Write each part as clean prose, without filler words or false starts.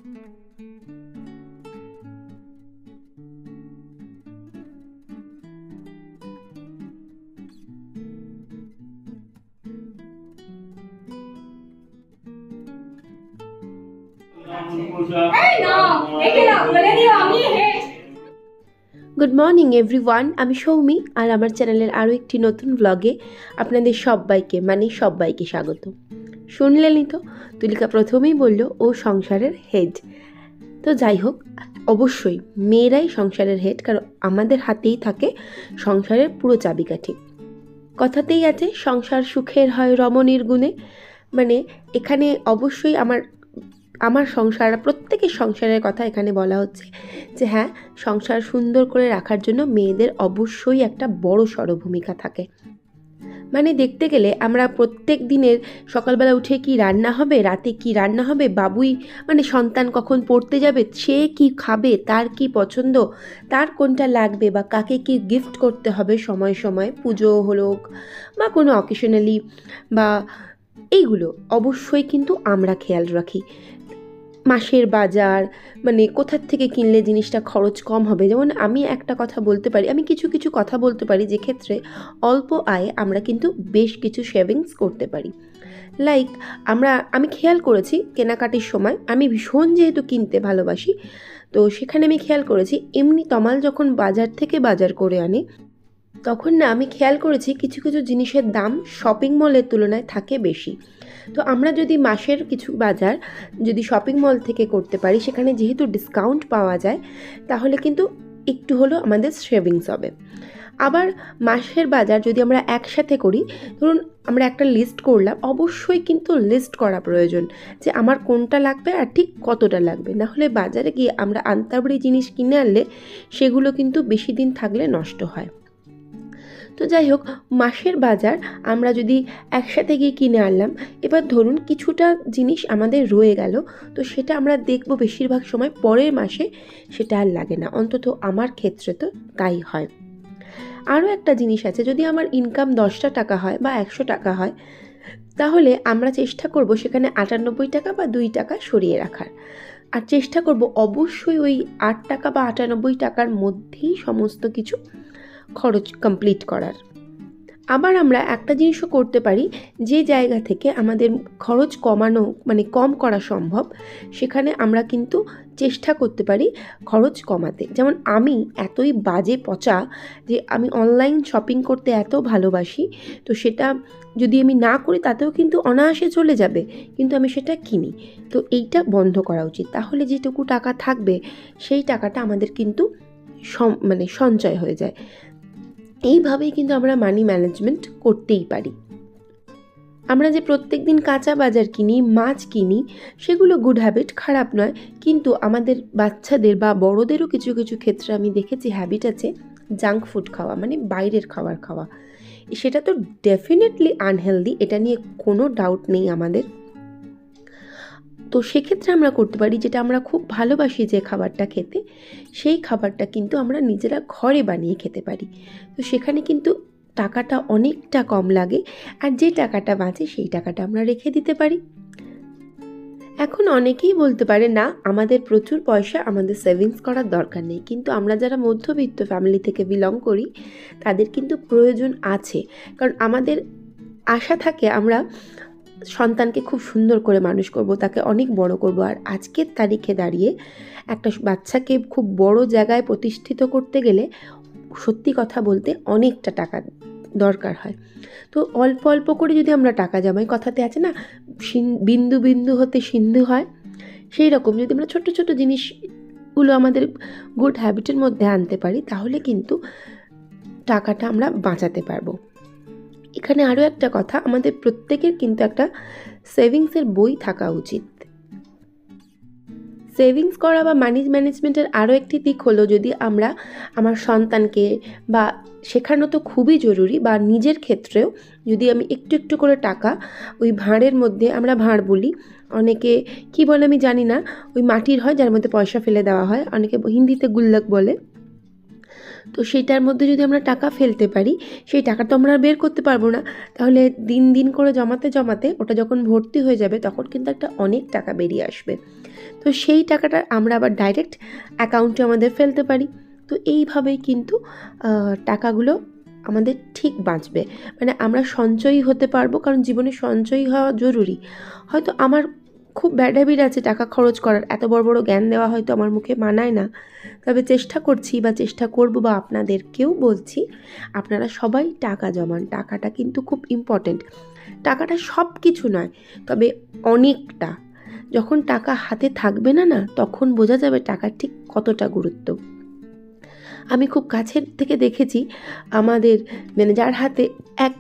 Good morning everyone, আমি সৌমি আর আমার চ্যানেলের আরও একটি নতুন ব্লগে আপনাদের সবাইকে স্বাগত। শুনলেনই তো, তুলিকা প্রথমেই বলল ও সংসারের হেড। তো যাই হোক, অবশ্যই মেয়েরাই সংসারের হেড, কারণ আমাদের হাতেই থাকে সংসারের পুরো চাবিকাঠি। কথাতেই আছে সংসার সুখের হয় রমণীর গুণে। মানে এখানে অবশ্যই আমার সংসার, প্রত্যেকের সংসারের কথা এখানে বলা হচ্ছে যে হ্যাঁ, সংসার সুন্দর করে রাখার জন্য মেয়েদের অবশ্যই একটা বড় সড় ভূমিকা থাকে। মানে দেখতে গেলে আমরা প্রত্যেক দিনের সকালবেলা উঠে কি রান্না হবে, রাতে কি রান্না হবে, বাবুই মানে সন্তান কখন পড়তে যাবে, সে কি খাবে, তার কি পছন্দ, তার কোনটা লাগবে, বা কাকে কি গিফট করতে হবে সময় সময়, পুজো হোক বা কোনো অকেশনালি, বা এইগুলো অবশ্যই কিন্তু আমরা খেয়াল রাখি। মাসের বাজার, মানে কোথার থেকে কিনলে জিনিসটা খরচ কম হবে। যেমন আমি একটা কথা বলতে পারি, আমি কিছু কিছু কথা বলতে পারি যে ক্ষেত্রে অল্প আয়ে আমরা কিন্তু বেশ কিছু সেভিংস করতে পারি। লাইক আমি খেয়াল করেছি কেনাকাটির সময়, আমি ভীষণ যেহেতু কিনতে ভালোবাসি, তো সেখানে আমি খেয়াল করেছি এমনি তমাল যখন বাজার থেকে বাজার করে আনি, তখন না আমি খেয়াল করেছি কিছু কিছু জিনিসের দাম শপিং মলের তুলনায় থাকে বেশি। তো আমরা যদি মাসের কিছু বাজার যদি শপিং মল থেকে করতে পারি, সেখানে যেহেতু ডিসকাউন্ট পাওয়া যায়, তাহলে কিন্তু একটু হলেও আমাদের সেভিংস হবে। আবার মাসের বাজার যদি আমরা একসাথে করি, ধরুন আমরা একটা লিস্ট করলাম, অবশ্যই কিন্তু লিস্ট করা প্রয়োজন যে আমার কোনটা লাগবে আর ঠিক কতটা লাগবে, না হলে বাজারে গিয়ে আমরা আনতাবড়ি জিনিস কিনে আনলে সেগুলো কিন্তু বেশি দিন থাকলে নষ্ট হয়। তো যাই হোক, মাসের বাজার আমরা যদি একসাথে গিয়ে কিনে আনলাম, এবার ধরুন কিছুটা জিনিস আমাদের রয়ে গেল, তো সেটা আমরা দেখব বেশিরভাগ সময় পরের মাসে সেটা আর লাগে না, অন্তত আমার ক্ষেত্রে তো তাই হয়। আরও একটা জিনিস আছে, যদি আমার ইনকাম 10টা টাকা হয় বা 100 টাকা হয়, তাহলে আমরা চেষ্টা করব সেখানে 98 টাকা বা 2 টাকা সরিয়ে রাখার, আর চেষ্টা করব অবশ্যই ওই 8 টাকা বা 98 টাকার মধ্যেই সমস্ত কিছু খরচ কমপ্লিট করার। আবার আমরা একটা জিনিসও করতে পারি, যে জায়গা থেকে আমাদের খরচ কমানো মানে কম করা সম্ভব, সেখানে আমরা কিন্তু চেষ্টা করতে পারি খরচ কমাতে। যেমন আমি এতই বাজে পচা যে আমি অনলাইন শপিং করতে এত ভালোবাসি, তো সেটা যদি আমি না করি তাতেও কিন্তু অনায়াসে চলে যাবে, কিন্তু আমি সেটা কিনি। তো এইটা বন্ধ করা উচিত, তাহলে যেটুকু টাকা থাকবে সেই টাকাটা আমাদের কিন্তু সঞ্চয় হয়ে যায়। এইভাবেই কিন্তু আমরা মানি ম্যানেজমেন্ট করতেই পারি। আমরা যে প্রত্যেক দিন কাঁচা বাজার কিনি, মাছ কিনি, সেগুলো গুড হ্যাবিট, খারাপ নয়, কিন্তু আমাদের বাচ্চাদের বা বড়োদেরও কিছু কিছু ক্ষেত্রে আমি দেখেছি হ্যাবিট আছে জাঙ্ক ফুড খাওয়া, মানে বাইরের খাবার খাওয়া। সেটা তো ডেফিনেটলি আনহেলদি, এটা নিয়ে কোনো ডাউট নেই আমাদের। তো সেক্ষেত্রে আমরা করতে পারি যেটা আমরা খুব ভালোবাসি যে খাবারটা খেতে, সেই খাবারটা কিন্তু আমরা নিজেরা ঘরে বানিয়ে খেতে পারি। তো সেখানে কিন্তু টাকাটা অনেকটা কম লাগে, আর যে টাকাটা বাঁচে সেই টাকাটা আমরা রেখে দিতে পারি। এখন অনেকেই বলতে পারে না, আমাদের প্রচুর পয়সা, আমাদের সেভিংস করার দরকার নেই, কিন্তু আমরা যারা মধ্যবিত্ত ফ্যামিলি থেকে বিলং করি তাদের কিন্তু প্রয়োজন আছে, কারণ আমাদের আশা থাকে আমরা সন্তানকে খুব সুন্দর করে মানুষ করব, তাকে অনেক বড় করব। আর আজকের তারিখে দাঁড়িয়ে একটা বাচ্চাকে খুব বড় জায়গায় প্রতিষ্ঠিত করতে গেলে সত্যি কথা বলতে অনেকটা টাকা দরকার হয়। তো অল্প অল্প করে যদি আমরা টাকা জমাই, কথাতে আছে না বিন্দু বিন্দু হতে সিন্ধু হয়, সেই রকম যদি আমরা ছোট ছোট জিনিসগুলো আমাদের গুড হ্যাবিটের মধ্যে আনতে পারি, তাহলে কিন্তু টাকাটা আমরা বাঁচাতে পারবো। এখানে আরও একটা কথা, আমাদের প্রত্যেকের কিন্তু একটা সেভিংসের বই থাকা উচিত। সেভিংস করা বা মানি ম্যানেজমেন্টের আরও একটি দিক হলো, যদি আমরা আমার সন্তানকে বা শেখানো তো খুবই জরুরি, বা নিজের ক্ষেত্রেও যদি আমি একটু একটু করে টাকা ওই ভাঁড়ের মধ্যে, আমরা ভাঁড় বলি, অনেকে কি বলে আমি জানি না, ওই মাটির হয় যার মধ্যে পয়সা ফেলে দেওয়া হয়, অনেকে হিন্দিতে গুল্লক বলে, তো সেইটার মধ্যে যদি আমরা টাকা ফেলতে পারি, সেই টাকা তো আমরা আর বের করতে পারবো না। তাহলে দিন দিন করে জমাতে জমাতে ওটা যখন ভর্তি হয়ে যাবে তখন কিন্তু একটা অনেক টাকা বেরিয়ে আসবে। তো সেই টাকাটা আমরা আবার ডাইরেক্ট অ্যাকাউন্টে আমাদের ফেলতে পারি। তো এইভাবেই কিন্তু টাকাগুলো আমাদের ঠিক বাঁচবে, মানে আমরা সঞ্চয়ী হতে পারবো, কারণ জীবনে সঞ্চয়ী হওয়া জরুরি। হয়তো আমার খুব ব্যাড হ্যাবিট আছে টাকা খরচ করার, এত বড় বড় জ্ঞান দেওয়া হয়তো আমার মুখে মানায় না, তবে চেষ্টা করছি বা চেষ্টা করব, বা আপনাদেরকেও বলছি আপনারা সবাই টাকা জমান। টাকাটা কিন্তু খুব ইম্পর্টেন্ট। টাকাটা সব কিছু নয়, তবে অনেকটা। যখন টাকা হাতে থাকবে না না, তখন বোঝা যাবে টাকার ঠিক কতটা গুরুত্ব। আমি খুব কাছের থেকে দেখেছি আমাদের, মানে যার হাতে এক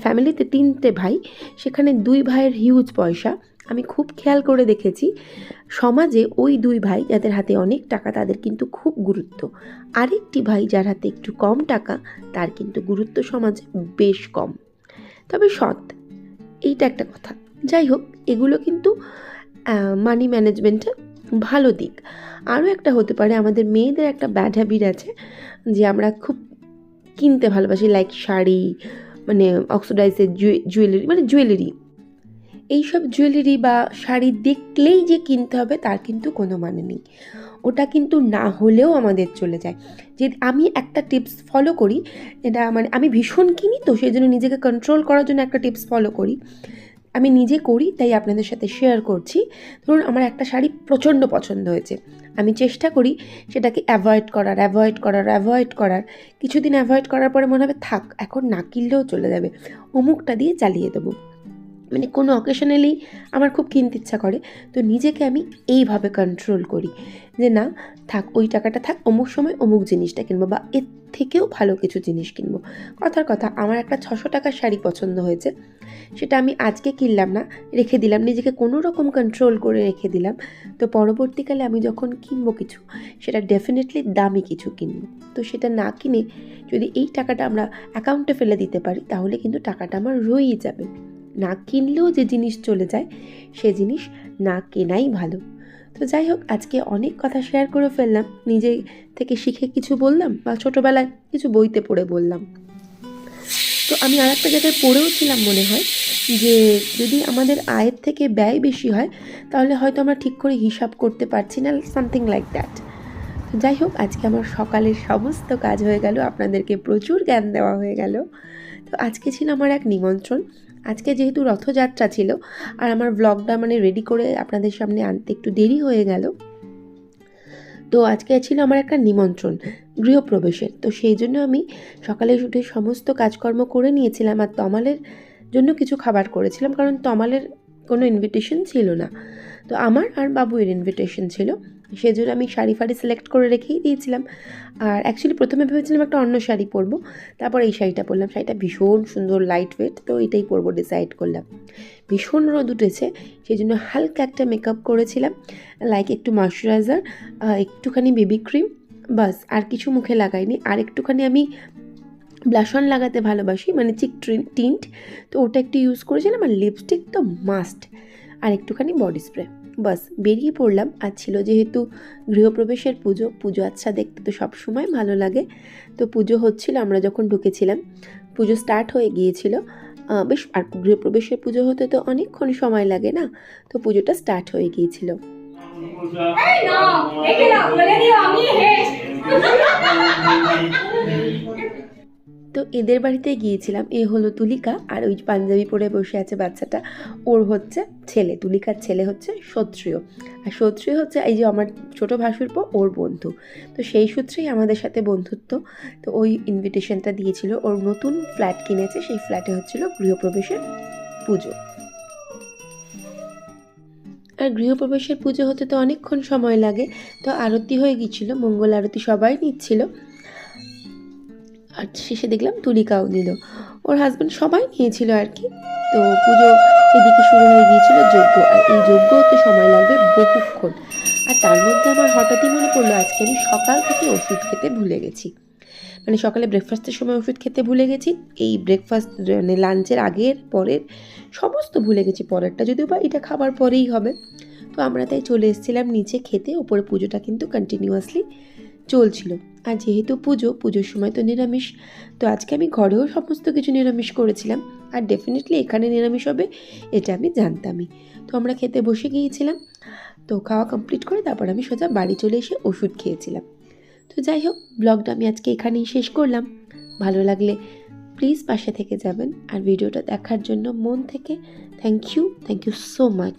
ফ্যামিলিতে 3টে ভাই, সেখানে 2 ভাইয়ের হিউজ পয়সা। আমি খুব খেয়াল করে দেখেছি সমাজে ওই 2 ভাই যাদের হাতে অনেক টাকা তাদের কিন্তু খুব গুরুত্ব। আরেকটি ভাই যার হাতে একটু কম টাকা, তার কিন্তু গুরুত্ব সমাজে বেশ কম, তবে সৎ। এইটা একটা কথা। যাই হোক, এগুলো কিন্তু মানি ম্যানেজমেন্টের ভালো দিক। আরও একটা হতে পারে, আমাদের মেয়েদের একটা ব্যাড হ্যাবিট আছে যে আমরা খুব কিনতে ভালোবাসি, লাইক শাড়ি, মানে অক্সিডাইজের জুয়েলারি, মানে জুয়েলারি, এইসব জুয়েলারি বা শাড়ি দেখলেই যে কিনতে হবে তার কিন্তু কোনো মানে নেই। ওটা কিন্তু না হলেও আমাদের চলে যায়। যে আমি একটা টিপস ফলো করি, এটা মানে আমি ভীষণ কিনি, তো সেই জন্য নিজেকে কন্ট্রোল করার জন্য একটা টিপস ফলো করি। আমি নিজে করি, তাই আপনাদের সাথে শেয়ার করছি। ধরুন আমার একটা শাড়ি প্রচণ্ড পছন্দ হয়েছে, আমি চেষ্টা করি সেটাকে অ্যাভয়েড করার। কিছুদিন অ্যাভয়েড করার পরে মনে হবে থাক, এখন না কিনলেও চলে যাবে, অমুকটা দিয়ে চালিয়ে দেবো। মানে কোনো অকেশনালি আমার খুব কিনতে ইচ্ছা করে, তো নিজেকে আমি এইভাবে কন্ট্রোল করি যে না থাক, ওই টাকাটা থাক, অমুক সময় অমুক জিনিসটা কিনবো, বা এর থেকেও ভালো কিছু জিনিস কিনবো। কথার কথা, আমার একটা 600 টাকার শাড়ি পছন্দ হয়েছে, সেটা আমি আজকে কিনলাম না, রেখে দিলাম, নিজেকে কোনো রকম কন্ট্রোল করে রেখে দিলাম। তো পরবর্তীকালে আমি যখন কিনবো কিছু, সেটা ডেফিনেটলি দামি কিছু কিনবো। তো সেটা না কিনে যদি এই টাকাটা আমরা অ্যাকাউন্টে ফেলে দিতে পারি, তাহলে কিন্তু টাকাটা আমার রয়েই যাবে। না কিনলেও যে জিনিস চলে যায়, সে জিনিস না কেনাই ভালো। তো যাই হোক, আজকে অনেক কথা শেয়ার করে ফেললাম, নিজে থেকে শিখে কিছু বললাম, বা ছোটোবেলায় কিছু বইতে পড়ে বললাম। তো আমি আর একটা জায়গায় পড়েও ছিলাম মনে হয়, যে যদি আমাদের আয়ের থেকে ব্যয় বেশি হয়, তাহলে হয়তো আমরা ঠিক করে হিসাব করতে পারছি না, সামথিং লাইক দ্যাট। তো যাই হোক, আজকে আমার সকালের সমস্ত কাজ হয়ে গেল, আপনাদেরকে প্রচুর জ্ঞান দেওয়া হয়ে গেল। তো আজকে ছিল আমার এক নিমন্ত্রণ। আজকে যেহেতু রথযাত্রা ছিল, আর আমার ব্লগটা মানে রেডি করে আপনাদের সামনে আনতে একটু দেরি হয়ে গেল, তো আজকে ছিল আমার একটা নিমন্ত্রণ গৃহপ্রবেশের। তো সেই জন্য আমি সকালে উঠে সমস্ত কাজকর্ম করে নিয়েছিলাম, আর তমালের জন্য কিছু খাবার করেছিলাম, কারণ তমালের কোনো ইনভিটেশন ছিল না, তো আমার আর বাবুয়ের ইনভিটেশন ছিল। সেজন্য আমি শাড়ি ফাড়ি সিলেক্ট করে রেখেই দিয়েছিলাম। আর অ্যাকচুয়ালি প্রথমে ভেবেছিলাম একটা অন্য শাড়ি পরবো, তারপর এই শাড়িটা পরলাম। শাড়িটা ভীষণ সুন্দর, লাইট ওয়েট, তো এটাই পরবো ডিসাইড করলাম। ভীষণ রোদ উঠেছে, সেই জন্য হালকা একটা মেকআপ করেছিলাম, লাইক একটু ময়শ্চারাইজার, একটুখানি বেবি ক্রিম, বাস, আর কিছু মুখে লাগাইনি। আর একটুখানি আমি ব্লাশ অন লাগাতে ভালোবাসি, মানে চিক টিন্ট, তো ওটা একটু ইউজ করেছিলাম। আর লিপস্টিক তো মাস্ট, আর একটুখানি বডি স্প্রে, বাস বেরিয়ে পড়লাম। আর ছিল যেহেতু গৃহপ্রবেশের পুজো আচ্ছা দেখতে তো সবসময় ভালো লাগে। তো পুজো হচ্ছিল, আমরা যখন ঢুকেছিলাম পুজো স্টার্ট হয়ে গিয়েছিল বেশ। আর গৃহপ্রবেশের পুজো হতে তো অনেকক্ষণ সময় লাগে না, তো পুজোটা স্টার্ট হয়ে গিয়েছিল। তো এদের বাড়িতে গিয়েছিলাম। এ হলো তুলিকা, আর ওই পাঞ্জাবি পরে বসে আছে বাচ্চাটা, ওর হচ্ছে ছেলে। তুলিকার ছেলে হচ্ছে সত্রিয়, আর সত্রিয় হচ্ছে এই যে আমার ছোটো ভাসুরপো, ওর বন্ধু। তো সেই সূত্রেই আমাদের সাথে বন্ধুত্ব। তো ওই ইনভিটেশনটা দিয়েছিল, ওর নতুন ফ্ল্যাট কিনেছে, সেই ফ্ল্যাটে হচ্ছিল গৃহপ্রবেশের পুজো। আর গৃহপ্রবেশের পুজো হতে তো অনেকক্ষণ সময় লাগে, তো আরতি হয়ে গিয়েছিল, মঙ্গল আরতি সবাই নিচ্ছিল। আর শেষে দেখলাম তুলিকাও নিল, ওর হাজব্যান্ড, সবাই নিয়েছিল আর কি। তো পুজো এদিকে শুরু হয়ে গিয়েছিল যজ্ঞ, আর এই যজ্ঞ হতে সময় লাগবে বহুক্ষণ। আর তার মধ্যে আমার হঠাৎই মনে পড়লো আজকে আমি সকাল থেকে ওষুধ খেতে ভুলে গেছি, মানে সকালে ব্রেকফাস্টের সময় ওষুধ খেতে ভুলে গেছি। এই ব্রেকফাস্ট মানে লাঞ্চের আগের পরের সমস্ত ভুলে গেছি, পরেরটা যদিও বা এটা খাবার পরেই হবে। তো আমরা তাই চলে এসেছিলাম নিচে খেতে, ওপরে পুজোটা কিন্তু কন্টিনিউয়াসলি চলছিল। আর যেহেতু পুজোর সময় তো নিরামিষ, তো আজকে আমি ঘরেও সমস্ত কিছু নিরামিষ করেছিলাম, আর ডেফিনেটলি এখানে নিরামিষ হবে এটা আমি জানতামই। তো আমরা খেতে বসে গিয়েছিলাম। তো খাওয়া কমপ্লিট করে তারপর আমি সোজা বাড়ি চলে এসে ওষুধ খেয়েছিলাম। তো যাই হোক, ব্লগটা আমি আজকে এখানেই শেষ করলাম। ভালো লাগলে প্লিজ পাশে থেকে যাবেন, আর ভিডিওটা দেখার জন্য মন থেকে থ্যাংক ইউ সো মাচ।